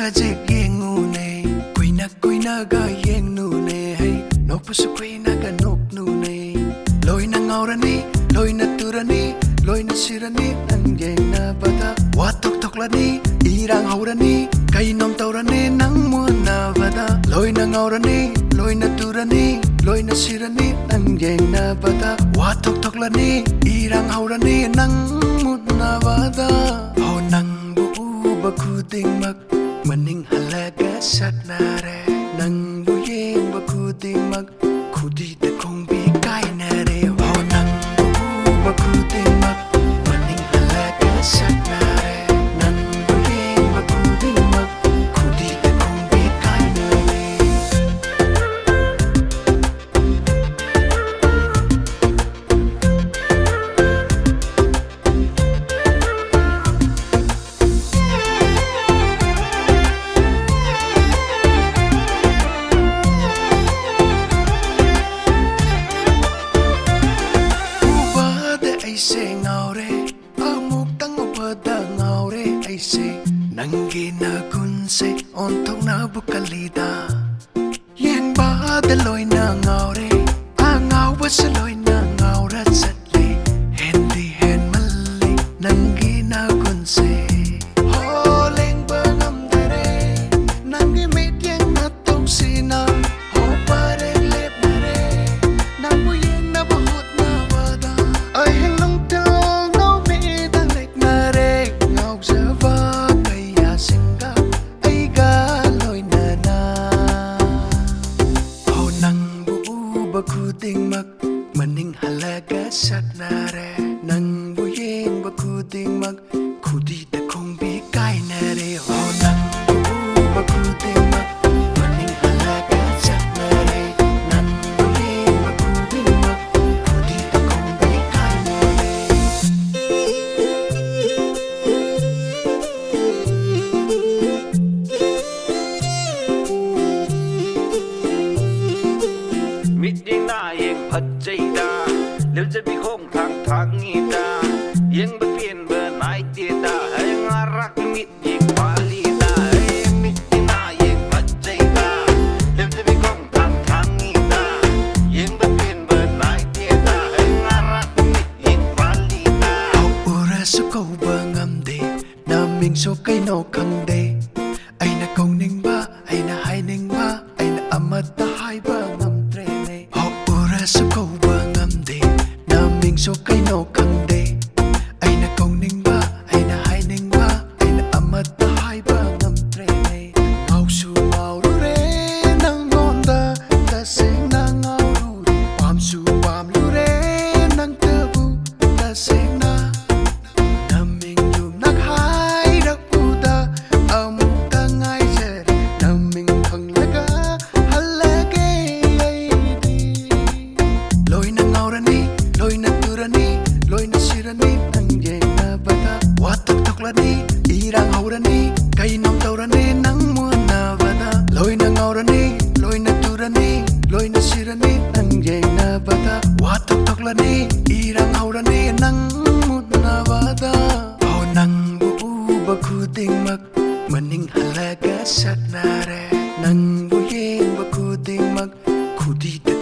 khajik yengune kuina ga yengnune hey nokpasu kuina ga noknune loina ngaurani loina turani loina sirani nang yengna bada watok toklani irang haurani kainom taurani nang muna bada loina ngaurani loina turani loina sirani nang yengna bada watok toklani irang haurani nang muna bada oh nang bakuding mak maning halaga chatnare nang buyeng bakuding mak khudi te kong bi kai nare oh nang bakuding mak maning halaga chatnare nang buyeng bakuding mak khudi te kong bi kai nare Aise ngaure amuk tang upada ngaure aise nangi na kunse ontok na bukalida yang ba de loi na ngaure a ngau ba se loi na ngaura satle hendi hen malle nangi na kunse ho leng ba ngam dere nangi met yang na tong sina ho pare lep nare nang bu yang na bahut na wada ai bakuding mak maning halaga chatnare nang buyeng bakuding mak khudi te kong bi kai nare oh nang bakuding mak maning halaga chatnare nang buyeng bakuding mak khudi te kong bi kai nareพัดใจดาเดี๋ยวจะมีโค้งทางงี้ดายังเปลี่ยนเบอร์ไหนเดียดายังรักมิดยิงปาลีดามิดที่น่ายังพัดใจดาเดี๋ยวจะมีโค้งทางงี้ดายังเปลี่ยนเบอร์ไหนเดียดายังรักมิดยิงปาลีดาเอาอุระสุกเอาบางam de na ming so kai no kang de ai na kong ning ba ai na hai ning ba ai na amat ta hai ba ngam tre ne au ura su ko ba ngam de na ming so kai no kang de ai na kong ning ba ai na hai ning ba ai na amat ta hai ba ngam tre ne mau su mau ru re nang ngon da ta sing nang ngau ru pam su pam lu re nang ta bu ta sing na nam ming yum nak hai dak u da amu ta ngai je nam ming thang laga hallage ai di loi na ngaurani loi na turani loi na sirani nang ye na bata watak toklani irang haurani kai nom taurani nang mu na bata loi na ngaurani loi na turani loi na sirani nang ye na bata watak toklani irang haurani nang mu na bata oh nang bu bakuding mak maning halaga chatnare nang buyeng bakuding mak khudi te